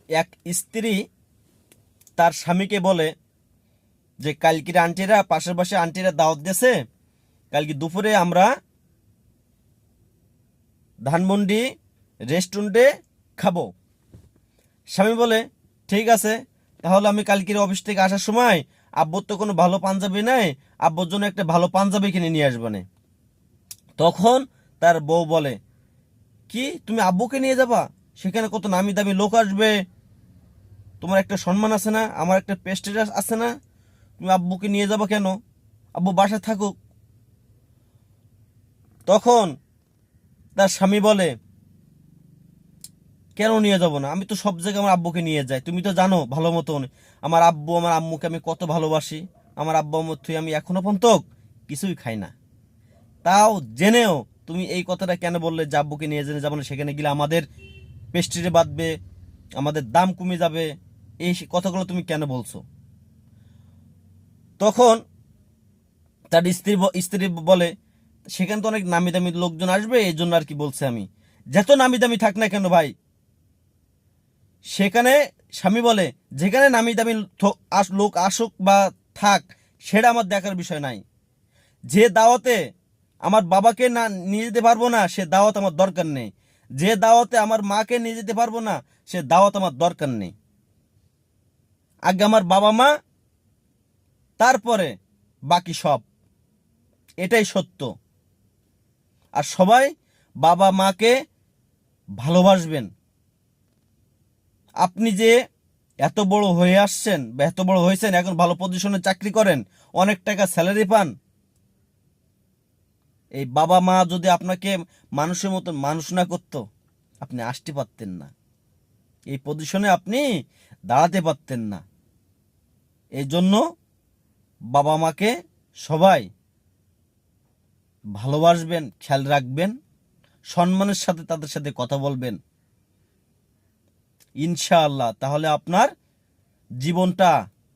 এক স্ত্রী তার স্বামীকে বলে যে কালকের আন্টিরা পাশের পাশে আন্টিরা দাওয়াত দিয়েছে, কালকে দুপুরে আমরা ধানমন্ডি রেস্টুরেন্টে খাবো। স্বামী বলে ঠিক আছে, তাহলে আমি কালকের অফিস থেকে আসার সময় আব্বুর তো কোনো ভালো পাঞ্জাবি নাই, আব্বুর জন্য একটা ভালো পাঞ্জাবি কিনে নিয়ে আসবানে। তখন তার বউ বলে কি তুমি আব্বুকে নিয়ে যাবা? সেখানে কত নামি দামি লোক আসবে, তোমার একটা সম্মান আছে না, আমার একটা প্রেস্টিজ আছে না, তুমি আব্বুকে নিয়ে যাবা কেন? আব্বু বাসায় থাকুক। তখন তার স্বামী বলে কেন নিয়ে যাব না, আমি তো সব জায়গায় আমার আব্বুকে নিয়ে যাই, তুমি তো জানো ভালো মতন আমার আব্বু আমার আম্মুকে আমি কত ভালোবাসি। আমার আব্বু আম্মুর থুই আমি এখনো পর্যন্ত কিছুই খাই না, তাও জেনেও তুমি এই কথাটা কেন বললে যে আব্বুকে নিয়ে জেনে যাবো না, সেখানে গেলে আমাদের পেস্টিজে বাঁধবে, আমাদের দাম কমে যাবে, এই কথাগুলো তুমি কেন বলছো? তখন তার স্ত্রী বলে সেখানে তো অনেক নামি দামি লোকজন আসবে, এই জন্য আর কি বলছে আমি। যত নামি দামি থাক না কেন ভাই, সেখানে স্বামী বলে যেখানে নামি দামি লোক আসুক বা থাক, সেটা আমার দেখার বিষয় নাই। যে দাওয়াতে আমার বাবাকে না নিয়ে যেতে পারবো না, সে দাওয়াত আমার দরকার নেই। যে দাওয়াতে আমার মাকে নিয়ে যেতে পারবো না, সে দাওয়াত আমার দরকার নেই। আগে আমার বাবা মা, তারপরে বাকি সব। এটাই সত্য। আর সবাই বাবা মাকে ভালোবাসবেন। আপনি যে এত বড় হয়ে আসছেন বা এত বড় হয়েছেন, এখন ভালো পজিশনে চাকরি করেন, অনেক টাকা স্যালারি পান, এই বাবা মা যদি আপনাকে মানুষের মতো মানুষ না করতো, আপনি আসতে পারতেন না, এই পজিশনে আপনি দাঁড়াতে পারতেন না। এই জন্য বাবা মাকে সবাই ভালোবাসবেন, খেয়াল রাখবেন, সম্মানের সাথে তাদের সাথে কথা বলবেন, ইনশাআল্লাহ তাহলে আপনার জীবনটা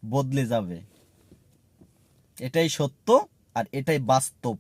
বদলে যাবে। এটাই সত্য আর এটাই বাস্তব।